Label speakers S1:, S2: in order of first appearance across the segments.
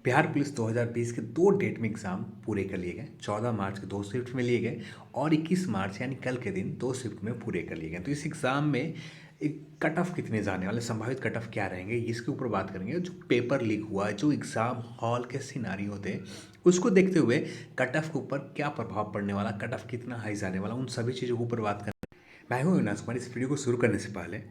S1: Bihar police 2020 के 2 date में exam पूरे कर लिए गए। 14 मार्च के 2 शिफ्ट में लिए गए और 21 मार्च यानी कल के दिन 2 शिफ्ट में पूरे कर लिए गए। तो इस एग्ज़ाम में एक कट ऑफ कितने जाने वाले, संभावित कट ऑफ क्या रहेंगे, इसके ऊपर बात करेंगे। जो पेपर लीक हुआ है, जो एग्ज़ाम हॉल के सिनारियो थे, उसको देखते हुए कट ऑफ के ऊपर क्या प्रभाव पड़ने वाला, कट ऑफ कितना हाई जाने वाला, उन सभी चीज़ों के ऊपर बात करेंगे। मैं हूँ अविनाश कुमार। इस वीडियो को शुरू करने से पहले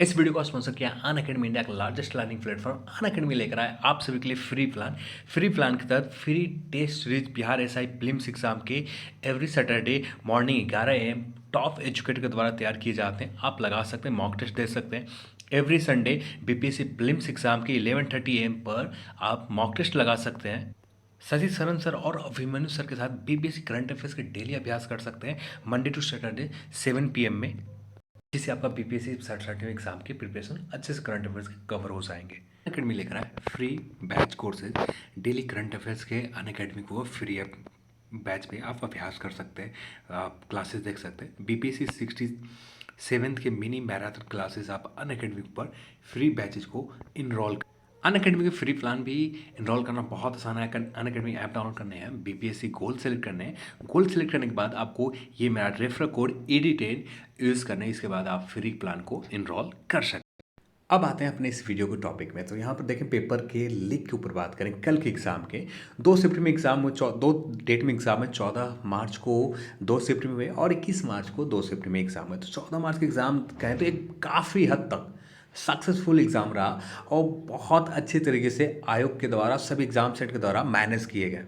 S1: इस वीडियो को स्पॉन्सर किया अनअकैडमी, इंडिया का लार्जेस्ट लर्निंग प्लेटफॉर्म। अनअकैडमी लेकर आए आप सभी के लिए फ्री प्लान के तहत free test series Bihar SI prelims exam के every Saturday morning 11 AM top educator के द्वारा तैयार किए जाते हैं। आप लगा सकते हैं, मॉक टेस्ट दे सकते हैं। Every Sunday BPSC prelims exam के 11:30 AM पर आप मॉक टेस्ट लगा सकते हैं। सजीत सरन सर और अभिमन्यु सर के साथ बीपीएससी करंट अफेयर्स के डेली अभ्यास कर सकते हैं मंडे टू सैटरडे 7 PM में, जिससे आपका बीपीएससी सर्टिफिकेट एग्जाम की प्रिपरेशन अच्छे से करंट अफेयर्स के कवर हो जाएंगे। अनअकैडमी लेकर आए free batch courses, daily current affairs के अनअकैडमी को फ्री बैच पे आप अभ्यास कर सकते हैं, आप क्लासेस देख सकते हैं। बीपीएससी 67th के मिनी मैराथन क्लासेस आप अनअकैडमी पर फ्री बैचेज को इनरोल। अनअकैडमी के फ्री प्लान भी इनरोल करना बहुत आसान है। अनअकैडमी ऐप डाउनलोड करने हैं, बीपीएससी गोल सेलेक्ट करने हैं। गोल सेलेक्ट करने के बाद आपको ये मेरा रेफरल कोड ED10 यूज़ करना है। इसके बाद आप फ्री प्लान को इनरोल कर सकते हैं। अब आते हैं अपने इस वीडियो के टॉपिक में। तो यहाँ पर देखें, पेपर के लीक के ऊपर बात करें। कल के एग्ज़ाम के 2 शिफ्ट में एग्ज़ाम, 2 डेट में एग्ज़ाम है। 14 मार्च को 2 शिफ्ट में हुए और 21 मार्च को 2 शिफ्ट में एग्ज़ाम है। तो 14 मार्च के एग्ज़ाम कहें तो एक काफ़ी हद तक सक्सेसफुल एग्ज़ाम रहा और बहुत अच्छे तरीके से आयोग के द्वारा, सभी एग्ज़ाम सेट के द्वारा मैनेज किए गए।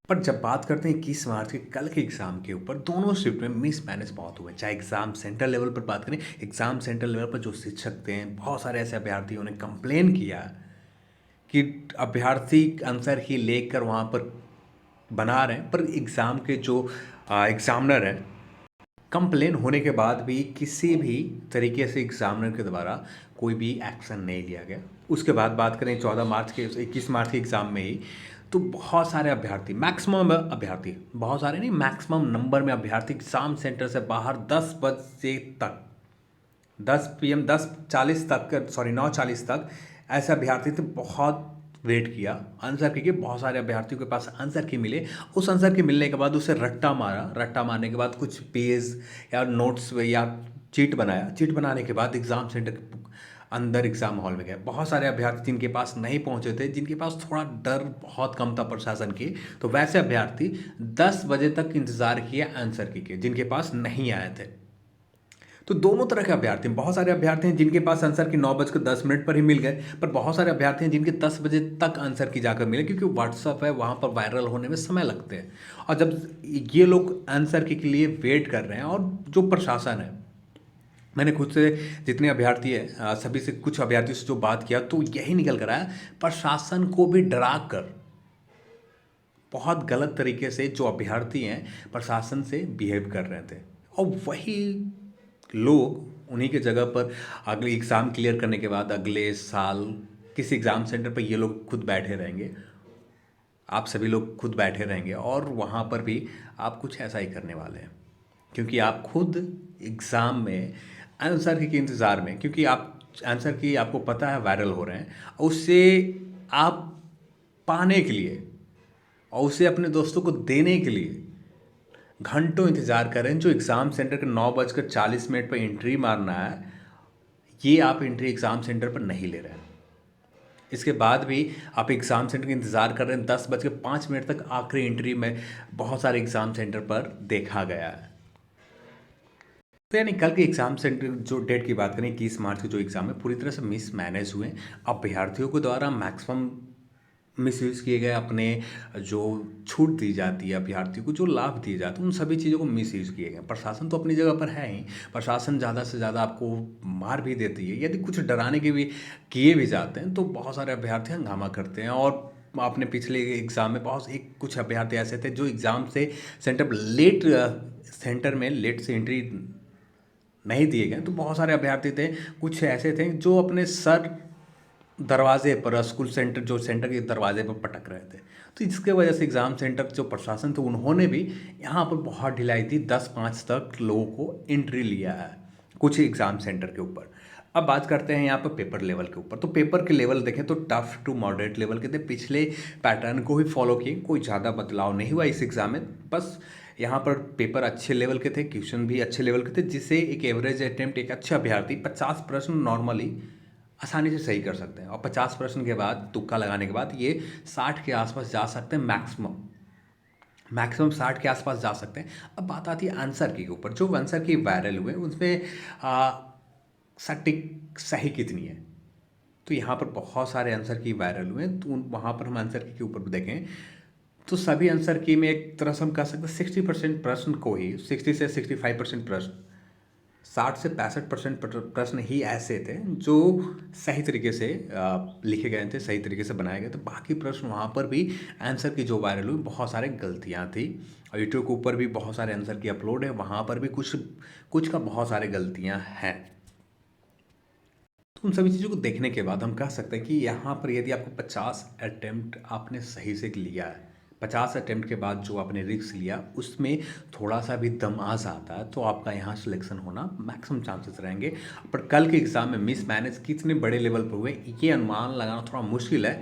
S1: पर जब बात करते हैं 21 मार्च के कल के एग्ज़ाम के ऊपर, दोनों शिफ्ट में मिस मैनेज बहुत हुए। चाहे एग्ज़ाम सेंटर लेवल पर बात करें, एग्ज़ाम सेंटर लेवल पर जो शिक्षक थे, बहुत सारे ऐसे अभ्यर्थियों ने कंप्लेन किया कि अभ्यर्थी आंसर ही लेकर वहाँ पर बना रहे हैं, पर एग्ज़ाम के जो एग्ज़ामिनर हैं, कंप्लेन होने के बाद भी किसी भी तरीके से एग्ज़ामिनर के द्वारा कोई भी एक्शन नहीं लिया गया। उसके बाद बात करें 14 मार्च के 21 मार्च के एग्ज़ाम में ही, तो बहुत सारे अभ्यर्थी, मैक्सिमम अभ्यर्थी, बहुत सारे नहीं, मैक्सिमम नंबर में अभ्यर्थी एग्ज़ाम सेंटर से बाहर 10 बजे तक, 10 PM 10:40 तक, सॉरी 9:40 तक ऐसे अभ्यर्थी थे। बहुत वेट किया आंसर की, बहुत सारे अभ्यर्थियों के पास आंसर की मिले। उस आंसर के मिलने के बाद उसे रट्टा मारा, रट्टा मारने के बाद कुछ पेज या नोट्स या चीट बनाया। चीट बनाने के बाद एग्ज़ाम सेंटर के अंदर एग्ज़ाम हॉल में गए। बहुत सारे अभ्यर्थी जिनके पास नहीं पहुंचे थे, जिनके पास थोड़ा डर बहुत कम था प्रशासन की, तो वैसे अभ्यर्थी 10 बजे तक इंतज़ार किए आंसर की के, जिनके पास नहीं आए थे। तो दोनों तरह के अभ्यर्थी हैं। बहुत सारे अभ्यर्थी हैं जिनके पास आंसर की 9:10 पर ही मिल गए, पर बहुत सारे अभ्यर्थी हैं जिनके 10 बजे तक आंसर की जाकर मिले, क्योंकि व्हाट्सअप है, वहाँ पर वायरल होने में समय लगते हैं। और जब ये लोग आंसर के लिए वेट कर रहे हैं, और जो प्रशासन है, मैंने खुद से जितने अभ्यर्थी हैं सभी से, कुछ अभ्यर्थियों से जो बात किया, तो यही निकल कर आया, प्रशासन को भी डरा कर बहुत गलत तरीके से जो अभ्यर्थी हैं प्रशासन से बिहेव कर रहे थे। और वही लोग उन्हीं के जगह पर अगले एग्ज़ाम क्लियर करने के बाद अगले साल किसी एग्ज़ाम सेंटर पर ये लोग खुद बैठे रहेंगे, आप सभी लोग खुद बैठे रहेंगे, और वहाँ पर भी आप कुछ ऐसा ही करने वाले हैं, क्योंकि आप खुद एग्ज़ाम में आंसर की इंतज़ार में, क्योंकि आप आंसर की आपको पता है वायरल हो रहे हैं, उससे आप पाने के लिए और उसे अपने दोस्तों को देने के लिए घंटों इंतज़ार करें। जो एग्ज़ाम सेंटर के 9:40 पर एंट्री मारना है, ये आप एंट्री एग्ज़ाम सेंटर पर नहीं ले रहे हैं। इसके बाद भी आप एग्ज़ाम सेंटर का इंतज़ार कर रहे हैं। 10:05 तक आखिरी एंट्री में बहुत सारे एग्ज़ाम सेंटर पर देखा गया है। तो यानी कल के एग्ज़ाम सेंटर जो डेट की बात करें, 21 मार्च के जो एग्ज़ाम है, पूरी तरह से मिस मैनेज हुए। अभ्यर्थियों के द्वारा मैक्सिमम मिसयूज़ किए गए, अपने जो छूट दी जाती है अभ्यर्थियों को, जो लाभ दिए जाते हैं, उन सभी चीज़ों को मिसयूज़ किए गए। प्रशासन तो अपनी जगह पर है ही, प्रशासन ज़्यादा से ज़्यादा आपको मार भी देती है। यदि कुछ डराने के भी किए भी जाते हैं, तो बहुत सारे अभ्यर्थी हंगामा करते हैं। और आपने पिछले एग्ज़ाम में कुछ अभ्यर्थी ऐसे थे जो एग्ज़ाम से सेंटर में लेट से एंट्री नहीं दिए गए। तो बहुत सारे अभ्यर्थी थे, कुछ ऐसे थे जो अपने सर दरवाजे पर, स्कूल सेंटर जो सेंटर के दरवाजे पर पटक रहे थे। तो इसके वजह से एग्ज़ाम सेंटर जो प्रशासन थे, उन्होंने भी यहाँ पर बहुत ढिलाई दी। 10:05 तक लोगों को एंट्री लिया है कुछ एग्ज़ाम सेंटर के ऊपर। अब बात करते हैं यहाँ पर पेपर लेवल के ऊपर। तो पेपर के लेवल देखें तो टफ टू मॉडरेट लेवल के थे, पिछले पैटर्न को ही फॉलो किए, कोई ज़्यादा बदलाव नहीं हुआ इस एग्ज़ाम में। बस यहाँ पर पेपर अच्छे लेवल के थे, क्वेश्चन भी अच्छे लेवल के थे, जिससे एक एवरेज अटेम्प्ट एक अच्छा अभ्यर्थी 50 प्रश्न नॉर्मली आसानी से सही कर सकते हैं। और 50 प्रश्न के बाद तुक्का लगाने के बाद ये 60 के आसपास जा सकते हैं, मैक्सिमम 60 के आसपास जा सकते हैं। अब बात आती है आंसर की ऊपर। जो आंसर की वायरल हुए उसमें सटीक सही कितनी है, तो यहाँ पर बहुत सारे आंसर की वायरल हुए, तो वहाँ पर हम आंसर की ऊपर देखें तो सभी आंसर की में एक तरह से हम कह सकते हैं 60% प्रश्न को ही, 60 से 65% प्रश्न, 60 से 65% प्रश्न ही ऐसे थे जो सही तरीके से लिखे गए थे, सही तरीके से बनाए गए थे। बाकी प्रश्न वहाँ पर भी आंसर की जो वायरल हुई बहुत सारे गलतियाँ थी। और यूट्यूब के ऊपर भी बहुत सारे आंसर की अपलोड है, वहाँ पर भी कुछ का बहुत सारे गलतियाँ हैं। तो उन सभी चीज़ों को देखने के बाद हम कह सकते हैं कि यहाँ पर यदि आपको 50 अटेम्प्ट आपने सही से लिया है, 50 अटेम्प्ट के बाद जो आपने रिस्क लिया उसमें थोड़ा सा भी दम आ जाता है, तो आपका यहाँ सिलेक्शन होना मैक्सिमम चांसेस रहेंगे। पर कल के एग्ज़ाम में मिस मैनेज कितने बड़े लेवल पर हुए ये अनुमान लगाना थोड़ा मुश्किल है।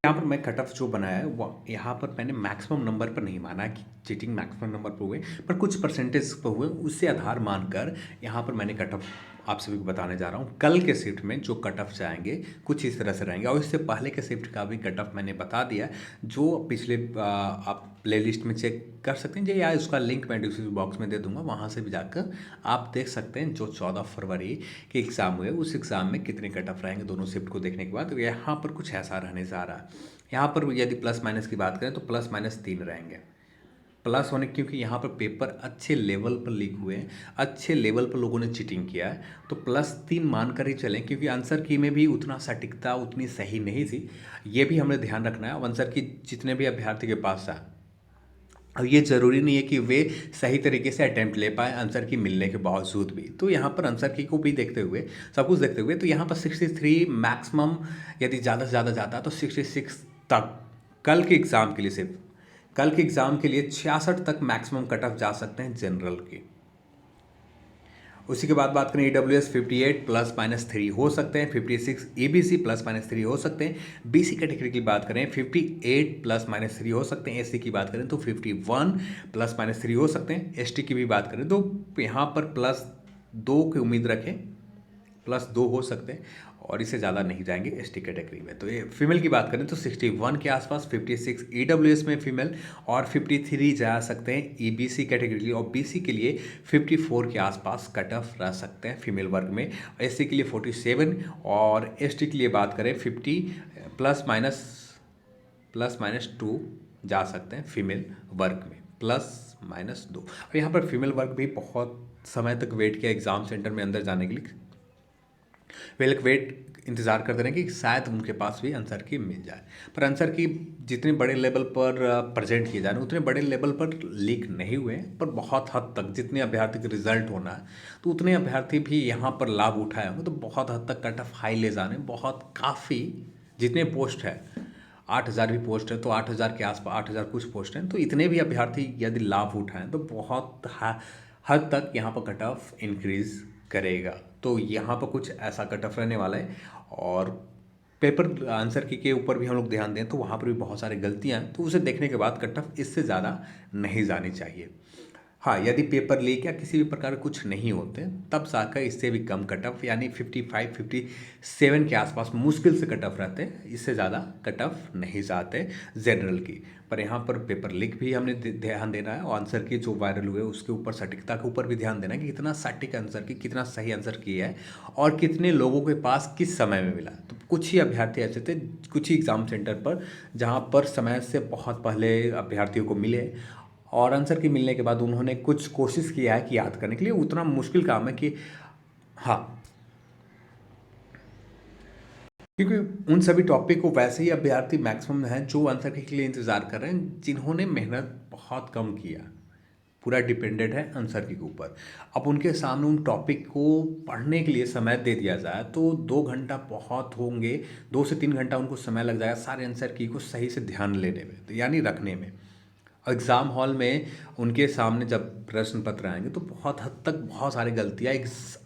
S1: यहाँ पर मैं कट ऑफ जो बनाया है वो यहाँ पर मैंने मैक्सिमम नंबर पर नहीं माना कि चीटिंग मैक्सिमम नंबर पर हुए, पर कुछ परसेंटेज पर हुए, उससे आधार मानकर यहाँ पर मैंने कट ऑफ आप सभी को बताने जा रहा हूँ। कल के शिफ्ट में जो कट ऑफ जाएंगे कुछ इस तरह से रहेंगे, और इससे पहले के शिफ्ट का भी कट ऑफ मैंने बता दिया, जो पिछले आप प्लेलिस्ट में चेक कर सकते हैं, या उसका लिंक मैं डिस्क्रिप्शन बॉक्स में दे दूंगा, वहाँ से भी जाकर आप देख सकते हैं जो 14 फरवरी के एग्ज़ाम हुए उस एग्ज़ाम में कितने कट ऑफ रहेंगे दोनों शिफ्ट को देखने के बाद। तो यहाँ पर कुछ ऐसा रहने जा रहा है। यहाँ पर यदि प्लस माइनस की बात करें तो प्लस माइनस 3 रहेंगे। प्लस होने क्योंकि यहाँ पर पेपर अच्छे लेवल पर लीक हुए हैं, अच्छे लेवल पर लोगों ने चीटिंग किया है, तो +3 मानकर ही चलें, क्योंकि आंसर की में भी उतना सटीकता उतनी सही नहीं थी, ये भी हमें ध्यान रखना है। आंसर की जितने भी अभ्यर्थी के पास है, अब ये ज़रूरी नहीं है कि वे सही तरीके से अटैम्प्ट ले पाए आंसर की मिलने के बावजूद भी। तो यहाँ पर आंसर की को भी देखते हुए, सब कुछ देखते हुए, तो यहाँ पर 63 मैक्सिमम, यदि ज़्यादा से ज़्यादा जाता है तो 66 तक कल के एग्ज़ाम के लिए, सिर्फ कल के एग्ज़ाम के लिए 66 तक मैक्सिमम कट ऑफ जा सकते हैं जनरल की। उसी के बाद बात करें EWS 58 ±3 हो सकते हैं, 56 EBC ±3 हो सकते हैं। BC कैटेगरी की बात करें 58 ±3 हो सकते हैं। SC की बात करें तो 51 ±3 हो सकते हैं। ST की भी बात करें तो यहाँ पर +2 की उम्मीद रखें, +2 हो सकते हैं, और इससे ज़्यादा नहीं जाएंगे ST कैटेगरी में। तो ये फीमेल की बात करें तो 61 के आसपास, 56 EWS में फीमेल, और 53 जा सकते हैं EBC कैटेगरी के लिए, और BC के लिए 54 के आसपास कट ऑफ रह सकते हैं फीमेल वर्ग में। SC के लिए 47, और ST के लिए बात करें 50 ±2 जा सकते हैं फीमेल वर्ग में, +-2। और यहाँ पर फीमेल वर्ग भी बहुत समय तक वेट किया एग्ज़ाम सेंटर में अंदर जाने के लिए, वे लोग वेट इंतज़ार करते रहें कि शायद उनके पास भी आंसर की मिल जाए। पर आंसर की जितने बड़े लेवल पर प्रेजेंट किए जा रहे हैं उतने बड़े लेवल पर लीक नहीं हुए हैं, पर बहुत हद तक जितने अभ्यर्थी का रिजल्ट होना है तो उतने अभ्यर्थी भी यहाँ पर लाभ उठाए होंगे, तो बहुत हद तक कट ऑफ हाई ले जाने, बहुत काफ़ी जितने पोस्ट है 8000 भी पोस्ट है तो 8000 के आसपास, 8000 कुछ पोस्ट हैं, तो इतने भी अभ्यर्थी यदि लाभ उठाएं तो बहुत हद तक यहाँ पर कट ऑफ इंक्रीज़ करेगा। तो यहाँ पर कुछ ऐसा कट ऑफ रहने वाला है। और पेपर आंसर की के ऊपर भी हम लोग ध्यान दें तो वहाँ पर भी बहुत सारी गलतियाँ हैं, तो उसे देखने के बाद कट ऑफ इससे ज़्यादा नहीं जानी चाहिए। हाँ, यदि पेपर लीक या किसी भी प्रकार कुछ नहीं होते तब जाकर इससे भी कम कट ऑफ, यानी 55 57 के आसपास मुश्किल से कट ऑफ रहते हैं, इससे ज़्यादा कट ऑफ नहीं जाते जनरल की। पर यहाँ पर पेपर लीक भी हमने ध्यान देना है, और आंसर की जो वायरल हुए उसके ऊपर सटीकता के ऊपर भी ध्यान देना है कि कितना सटीक आंसर की, कितना सही आंसर किया है, और कितने लोगों के पास किस समय में मिला। तो कुछ ही अभ्यर्थी ऐसे थे, कुछ ही एग्ज़ाम सेंटर पर जहाँ पर समय से बहुत पहले अभ्यर्थियों को मिले, और आंसर के मिलने के बाद उन्होंने कुछ कोशिश किया है कि याद करने के लिए, उतना मुश्किल काम है कि हाँ, क्योंकि उन सभी टॉपिक को वैसे ही अभ्यर्थी मैक्सिमम हैं जो आंसर के लिए इंतज़ार कर रहे हैं, जिन्होंने मेहनत बहुत कम किया, पूरा डिपेंडेंट है आंसर के ऊपर। अब उनके सामने उन टॉपिक को पढ़ने के लिए समय दे दिया जाए तो 2 घंटा बहुत होंगे, 2 से 3 घंटा उनको समय लग जाएगा सारे आंसर की को सही से ध्यान लेने में, तो यानी रखने में। एग्ज़ाम हॉल में उनके सामने जब प्रश्न पत्र आएँगे तो बहुत हद तक बहुत सारी गलतियाँ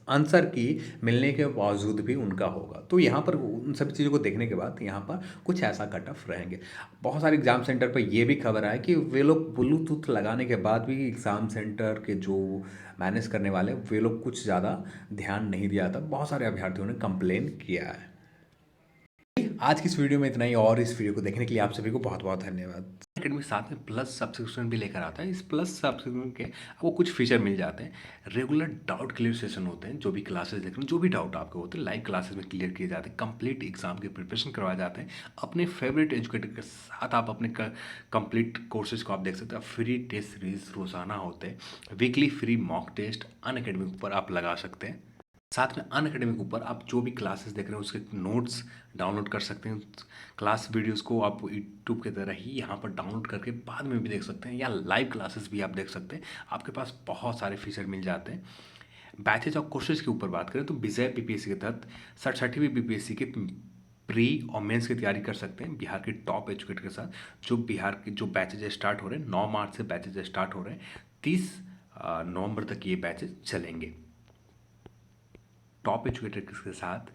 S1: आंसर की मिलने के बावजूद भी उनका होगा। तो यहाँ पर उन सभी चीज़ों को देखने के बाद यहाँ पर कुछ ऐसा कट ऑफ रहेंगे। बहुत सारे एग्ज़ाम सेंटर पे ये भी खबर आया कि वे लोग ब्लूटूथ लगाने के बाद भी एग्ज़ाम सेंटर के जो मैनेज करने वाले हैं, वे लोग कुछ ज़्यादा ध्यान नहीं दिया था। बहुत सारे अभ्यर्थियों ने कंप्लेन किया है। आज की इस वीडियो में इतना ही, और इस वीडियो को देखने के लिए आप सभी को बहुत बहुत धन्यवाद। अकेडमी साथ में प्लस सब्सक्रिप्शन भी लेकर आता है। इस प्लस सब्सक्रिप्शन के आपको कुछ फीचर मिल जाते हैं। रेगुलर डाउट क्लियर सेशन होते हैं, जो भी क्लासेस देख रहे हैं, जो भी डाउट आपके होते हैं लाइव क्लासेस में क्लियर किए जाते हैं। कंप्लीट एग्जाम के प्रिपरेशन करवाए जाते हैं। अपने फेवरेट एजुकेटर के साथ आप अपने कंप्लीट कोर्सेज को आप देख सकते हैं। फ्री टेस्ट सीरीज रोजाना होते हैं। Weekly free mock test Unacademy पर आप लगा सकते हैं। साथ में अनअकैडमी के ऊपर आप जो भी क्लासेस देख रहे हैं उसके नोट्स डाउनलोड कर सकते हैं। क्लास वीडियोस को आप यूट्यूब की तरह ही यहाँ पर डाउनलोड करके बाद में भी देख सकते हैं, या लाइव क्लासेस भी आप देख सकते हैं। आपके पास बहुत सारे फीचर मिल जाते हैं। बैचेज और कोर्सेज के ऊपर बात करें तो विजय बीपीएससी के तहत 67वीं बीपीएससी के प्री और मेंस की तैयारी कर सकते हैं बिहार के टॉप एजुकेटर के साथ। जो बिहार के जो बैचेज स्टार्ट हो रहे हैं, 9 मार्च से बैचेज स्टार्ट हो रहे हैं, 30 नवंबर तक ये बैचेज चलेंगे। टॉप एजुकेटर के साथ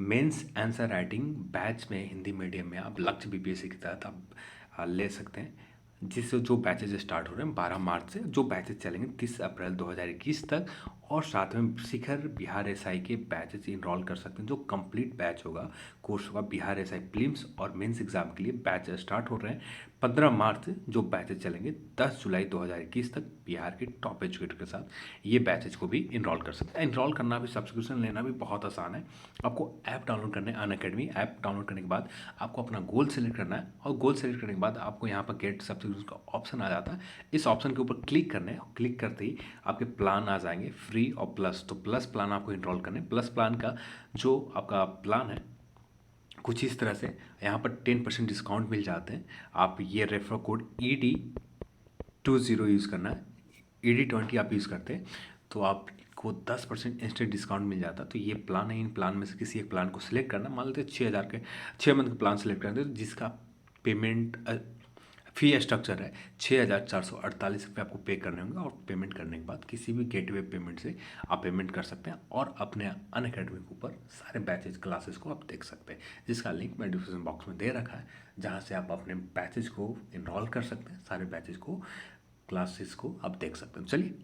S1: मेंस आंसर राइटिंग बैच में हिंदी मीडियम में आप लक्ष्य बीपीएससी के तहत आप ले सकते हैं। जिससे जो बैचेज स्टार्ट हो रहे हैं 12 मार्च से, जो बैचेज चलेंगे 30 अप्रैल 2021 तक। और साथ में शिखर बिहार एसआई के बैचेज इनरोल कर सकते हैं। जो कंप्लीट बैच होगा, कोर्स होगा बिहार एसआई प्रीलिम्स और मेंस एग्जाम के लिए बैच स्टार्ट हो रहे हैं 15 मार्च से। जो बैचेज चलेंगे 10 जुलाई 2021 तक बिहार के टॉप एजुकेटर के साथ। ये बैचेज को भी इनरोल कर सकते हैं। इनरोल करना भी, सब्सक्रिप्शन लेना भी बहुत आसान है। आपको ऐप डाउनलोड करना है, अनअकैडमी ऐप डाउनलोड करने के बाद आपको अपना गोल सेलेक्ट करना है, और गोल सेलेक्ट करने के बाद आपको यहाँ पर गेट सब्सक्रिप्शन का ऑप्शन आ जाता है। इस ऑप्शन के ऊपर क्लिक करना है। क्लिक करते ही आपके प्लान आ जाएंगे, फ्री और प्लस। तो प्लस प्लान आपको इनरोल करना है। प्लस प्लान का जो आपका प्लान है कुछ इस तरह से, यहाँ पर 10% डिस्काउंट मिल जाते हैं। आप ये रेफर कोड ED20 यूज़ करना है। ED20 आप यूज़ करते हैं तो आपको 10% इंस्टेंट डिस्काउंट मिल जाता है। तो ये प्लान है, इन प्लान में से किसी एक प्लान को सिलेक्ट करना। मान लेते हैं 6000 के 6 मंथ का प्लान सिलेक्ट करते हैं, जिसका पेमेंट फी स्ट्रक्चर है 6448 रुपये आपको पे करने होंगे। और पेमेंट करने के बाद किसी भी गेटवे पेमेंट से आप पेमेंट कर सकते हैं और अपने अनअकैडमी के ऊपर सारे बैचेज क्लासेस को आप देख सकते हैं, जिसका लिंक मैं डिस्क्रिप्शन बॉक्स में दे रखा है, जहाँ से आप अपने बैचेज को इनरोल कर सकते हैं। सारे बैचेज को, क्लासेस को आप देख सकते हैं। चलिए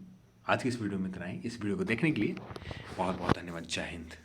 S1: आज की इस वीडियो में इतना ही। इस वीडियो को देखने के लिए बहुत बहुत धन्यवाद। जय हिंद।